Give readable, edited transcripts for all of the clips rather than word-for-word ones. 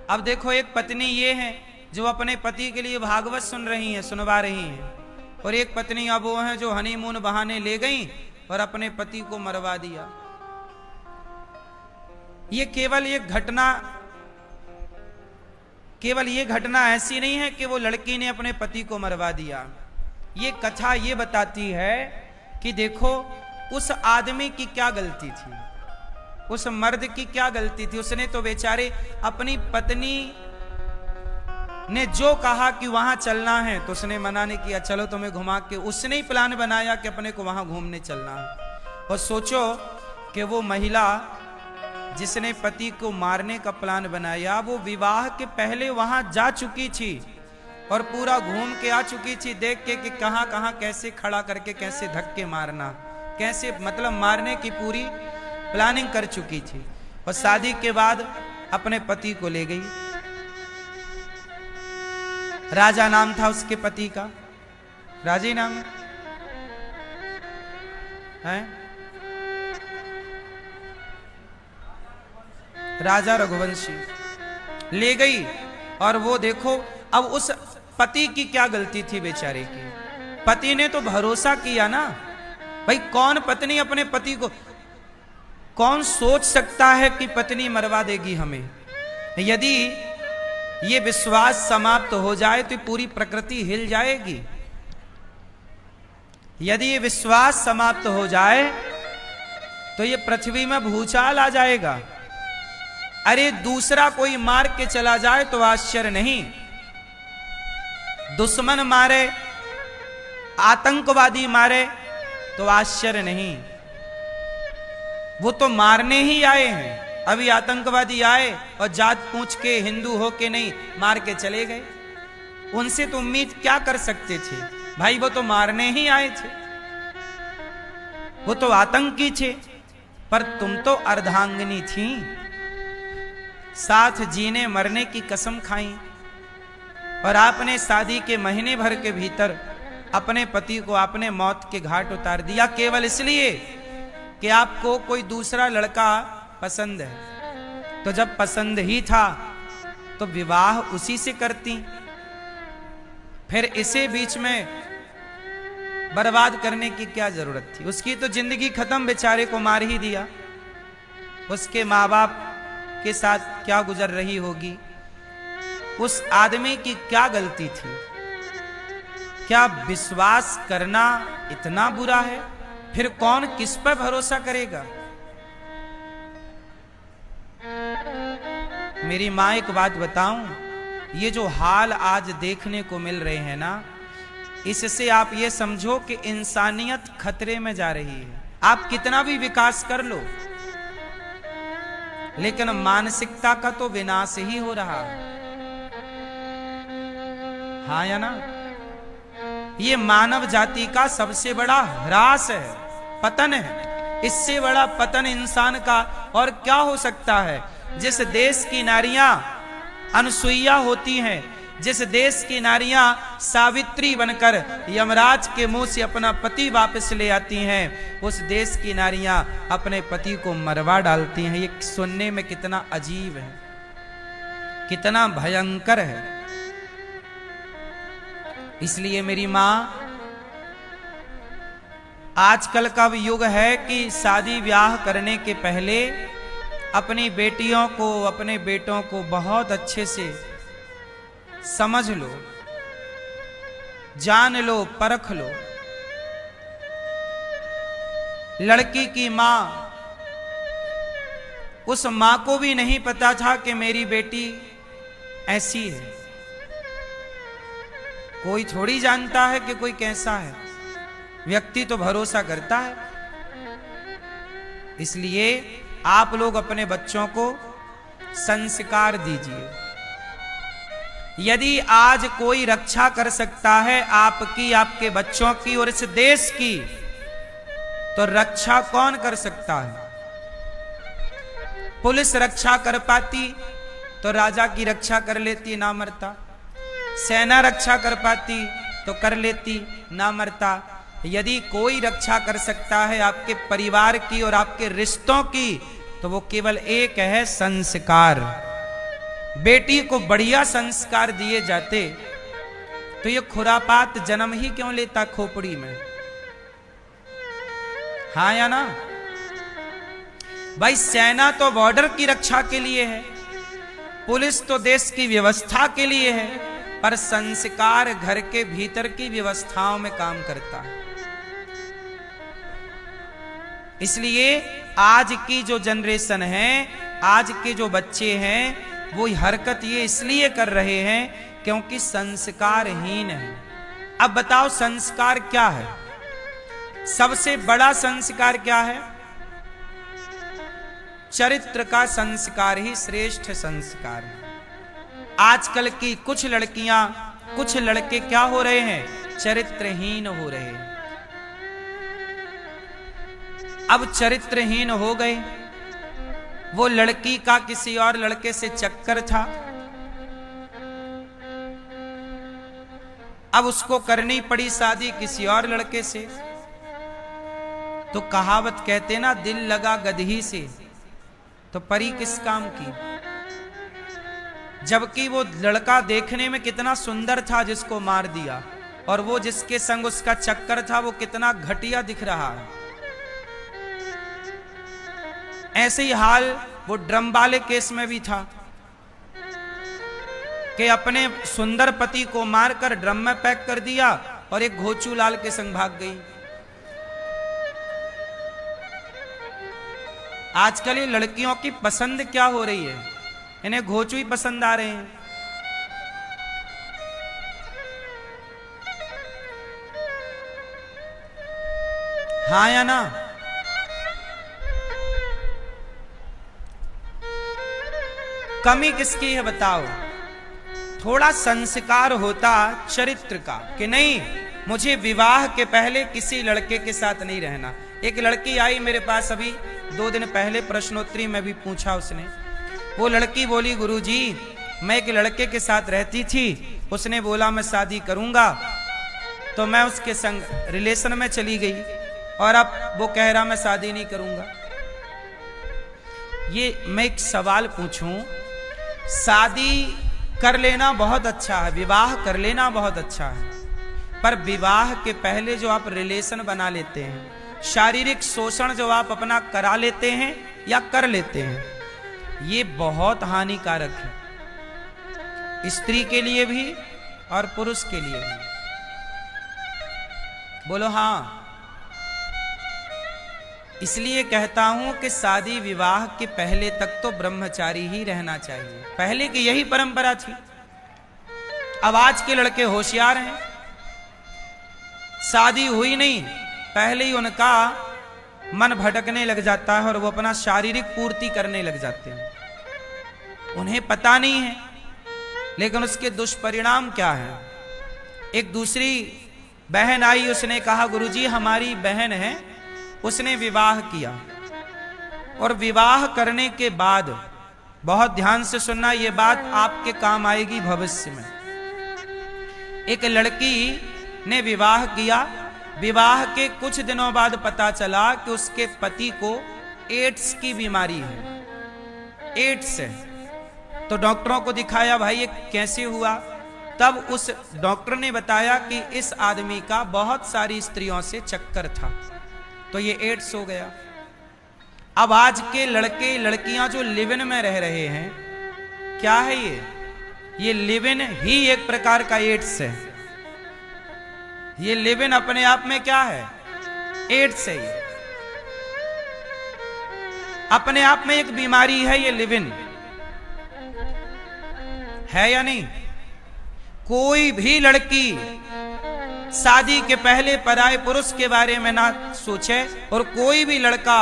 अब देखो, एक पत्नी ये है जो अपने पति के लिए भागवत सुन रही हैं, सुनवा रही हैं, और एक पत्नी अब वो है जो हनीमून बहाने ले गई और अपने पति को मरवा दिया। ये केवल ये घटना ऐसी नहीं है कि वो लड़की ने अपने पति को मरवा दिया। ये कथा ये बताती है कि देखो उस आदमी की क्या गलती थी, उस मर्द की क्या गलती थी। उसने तो बेचारे अपनी पत्नी ने जो कहा कि वहां चलना है तो उसने मना नहीं किया, चलो तुम्हें घुमा के, उसने ही प्लान बनाया कि अपने को वहां घूमने चलना है। और सोचो कि वो महिला जिसने पति को मारने का प्लान बनाया, वो विवाह के पहले वहां जा चुकी थी और पूरा घूम के आ चुकी थी, देख के कि कहां कहां कैसे खड़ा करके कैसे धक्के मारना, कैसे मतलब मारने की पूरी प्लानिंग कर चुकी थी। और शादी के बाद अपने पति को ले गई। राजा नाम था उसके पति का, राजी नाम है, राजा रघुवंशी। ले गई और वो देखो अब उस पति की क्या गलती थी बेचारे की। पति ने तो भरोसा किया ना भाई, कौन पत्नी अपने पति को, कौन सोच सकता है कि पत्नी मरवा देगी हमें। यदि ये विश्वास समाप्त हो जाए तो पूरी प्रकृति हिल जाएगी। यदि ये विश्वास समाप्त हो जाए तो ये पृथ्वी में भूचाल आ जाएगा। अरे दूसरा कोई मार के चला जाए तो आश्चर्य नहीं, दुश्मन मारे, आतंकवादी मारे तो आश्चर्य नहीं। वो तो मारने ही आए हैं। अभी आतंकवादी आए और जात पूछ के हिंदू हो के नहीं, मार के चले गए। उनसे तो उम्मीद क्या कर सकते थे भाई, वो तो मारने ही आए थे, वो तो आतंकी थे। पर तुम तो अर्धांगिनी थी, साथ जीने मरने की कसम खाई, और आपने शादी के महीने भर के भीतर अपने पति को आपने मौत के घाट उतार दिया, केवल इसलिए कि आपको कोई दूसरा लड़का पसंद है। तो जब पसंद ही था तो विवाह उसी से करती, फिर इसे बीच में बर्बाद करने की क्या जरूरत थी। उसकी तो जिंदगी खत्म, बेचारे को मार ही दिया। उसके माँ बाप के साथ क्या गुजर रही होगी, उस आदमी की क्या गलती थी। क्या विश्वास करना इतना बुरा है? फिर कौन किस पर भरोसा करेगा। मेरी मां एक बात बताऊं, ये जो हाल आज देखने को मिल रहे हैं ना, इससे आप ये समझो कि इंसानियत खतरे में जा रही है। आप कितना भी विकास कर लो, लेकिन मानसिकता का तो विनाश ही हो रहा है। हाँ या ना? ये मानव जाति का सबसे बड़ा ह्रास है, पतन है। इससे बड़ा पतन इंसान का और क्या हो सकता है। जिस देश की नारियां अनसुईया होती हैं, जिस देश की नारियां सावित्री बनकर यमराज के मुंह से अपना पति वापस ले आती हैं, उस देश की नारियां अपने पति को मरवा डालती हैं। ये सुनने में कितना अजीब है, कितना भयंकर है। इसलिए मेरी मां, आजकल का युग है कि शादी ब्याह करने के पहले अपनी बेटियों को, अपने बेटों को बहुत अच्छे से समझ लो, जान लो, परख लो। लड़की की मां, उस मां को भी नहीं पता था कि मेरी बेटी ऐसी है। कोई थोड़ी जानता है कि कोई कैसा है, व्यक्ति तो भरोसा करता है। इसलिए आप लोग अपने बच्चों को संस्कार दीजिए। यदि आज कोई रक्षा कर सकता है आपकी, आपके बच्चों की और इस देश की, तो रक्षा कौन कर सकता है। पुलिस रक्षा कर पाती तो राजा की रक्षा कर लेती, ना मरता। सेना रक्षा कर पाती तो कर लेती, ना मरता। यदि कोई रक्षा कर सकता है आपके परिवार की और आपके रिश्तों की, तो वो केवल एक है, संस्कार। बेटी को बढ़िया संस्कार दिए जाते तो ये खुरापात जन्म ही क्यों लेता खोपड़ी में? हाँ या ना? भाई सेना तो बॉर्डर की रक्षा के लिए है, पुलिस तो देश की व्यवस्था के लिए है, पर संस्कार घर के भीतर की व्यवस्थाओं में काम करता है। इसलिए आज की जो जनरेशन है, आज के जो बच्चे हैं, वो हरकत ये इसलिए कर रहे हैं क्योंकि संस्कारहीन है। अब बताओ संस्कार क्या है? सबसे बड़ा संस्कार क्या है? चरित्र का संस्कार ही श्रेष्ठ संस्कार है। आजकल की कुछ लड़कियां, कुछ लड़के क्या हो रहे हैं? चरित्रहीन हो रहे हैं। अब चरित्रहीन हो गए। वो लड़की का किसी और लड़के से चक्कर था, अब उसको करनी पड़ी शादी किसी और लड़के से। तो कहावत कहते ना, दिल लगा गदही से तो परी किस काम की। जबकि वो लड़का देखने में कितना सुंदर था जिसको मार दिया, और वो जिसके संग उसका चक्कर था वो कितना घटिया दिख रहा है। ऐसे ही हाल वो ड्रम वाले केस में भी था कि अपने सुंदर पति को मारकर ड्रम में पैक कर दिया और एक घोचू लाल के संग भाग गई। आजकल ये लड़कियों की पसंद क्या हो रही है? इन्हें घोचू ही पसंद आ रहे हैं। हाँ या ना? कमी किसकी है बताओ? थोड़ा संस्कार होता चरित्र का कि नहीं, मुझे विवाह के पहले किसी लड़के के साथ नहीं रहना। एक लड़की आई मेरे पास अभी 2 दिन पहले, प्रश्नोत्तरी में भी पूछा उसने। वो लड़की बोली, गुरुजी मैं एक लड़के के साथ रहती थी, उसने बोला मैं शादी करूंगा, तो मैं उसके संग रिलेशन में चली गई और अब वो कह रहा मैं शादी नहीं करूंगा। ये मैं एक सवाल पूछूं, शादी कर लेना बहुत अच्छा है, विवाह कर लेना बहुत अच्छा है, पर विवाह के पहले जो आप रिलेशन बना लेते हैं, शारीरिक शोषण जो आप अपना करा लेते हैं या कर लेते हैं, ये बहुत हानिकारक है, स्त्री के लिए भी और पुरुष के लिए भी। बोलो हाँ। इसलिए कहता हूं कि शादी विवाह के पहले तक तो ब्रह्मचारी ही रहना चाहिए। पहले की यही परंपरा थी। अब आज के लड़के होशियार हैं, शादी हुई नहीं पहले ही उनका मन भटकने लग जाता है और वो अपना शारीरिक पूर्ति करने लग जाते हैं। उन्हें पता नहीं है लेकिन उसके दुष्परिणाम क्या है। एक दूसरी बहन आई, उसने कहा गुरुजी हमारी बहन है, उसने विवाह किया और विवाह करने के बाद, बहुत ध्यान से सुनना, यह बात आपके काम आएगी भविष्य में। एक लड़की ने विवाह किया, विवाह के कुछ दिनों बाद पता चला कि उसके पति को एड्स की बीमारी है, एड्स है। तो डॉक्टरों को दिखाया, भाई ये कैसे हुआ? तब उस डॉक्टर ने बताया कि इस आदमी का बहुत सारी स्त्रियों से चक्कर था, तो ये एड्स हो गया। अब आज के लड़के लड़कियां जो लिव इन में रह रहे हैं, क्या है ये लिव इन ही एक प्रकार का एड्स है। ये लिव इन अपने आप में क्या है? एड्स है। ये अपने आप में एक बीमारी है, ये लिव इन है या नहीं? कोई भी लड़की शादी के पहले पराये पुरुष के बारे में ना सोचे, और कोई भी लड़का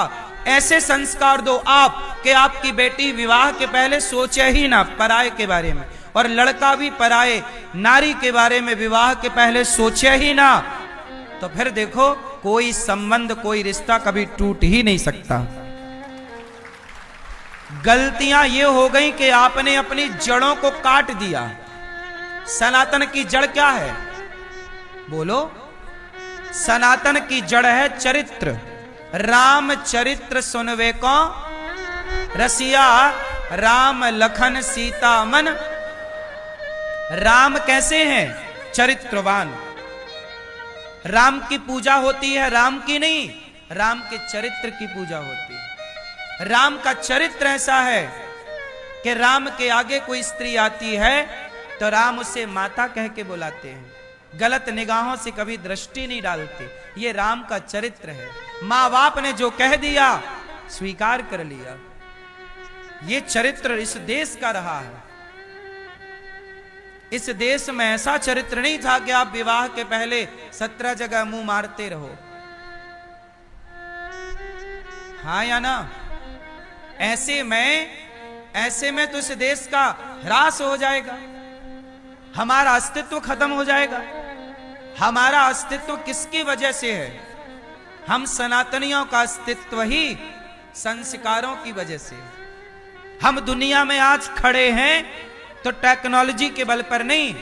ऐसे संस्कार दो आप कि आपकी बेटी विवाह के पहले सोचे ही ना पराये के बारे में, और लड़का भी पराये नारी के बारे में विवाह के पहले सोचे ही ना, तो फिर देखो कोई संबंध, कोई रिश्ता कभी टूट ही नहीं सकता। गलतियां ये हो गई कि आपने अपनी जड़ों को काट दिया। सनातन की जड़ क्या है? बोलो। सनातन की जड़ है चरित्र। राम चरित्र सुनवे को रसिया राम लखन सीता मन। राम कैसे हैं? चरित्रवान। राम की पूजा होती है राम की नहीं, राम के चरित्र की पूजा होती है। राम का चरित्र ऐसा है कि राम के आगे कोई स्त्री आती है तो राम उसे माता कह के बुलाते हैं, गलत निगाहों से कभी दृष्टि नहीं डालते। ये राम का चरित्र है। माँ बाप ने जो कह दिया स्वीकार कर लिया। ये चरित्र इस देश का रहा है। इस देश में ऐसा चरित्र नहीं था कि आप विवाह के पहले 17 जगह मुंह मारते रहो। हाँ या ना? ऐसे में तो इस देश का ह्रास हो जाएगा, हमारा अस्तित्व खत्म हो जाएगा। हमारा अस्तित्व किसकी वजह से है? हम सनातनियों का अस्तित्व ही संस्कारों की वजह से। हम दुनिया में आज खड़े हैं तो टेक्नोलॉजी के बल पर नहीं,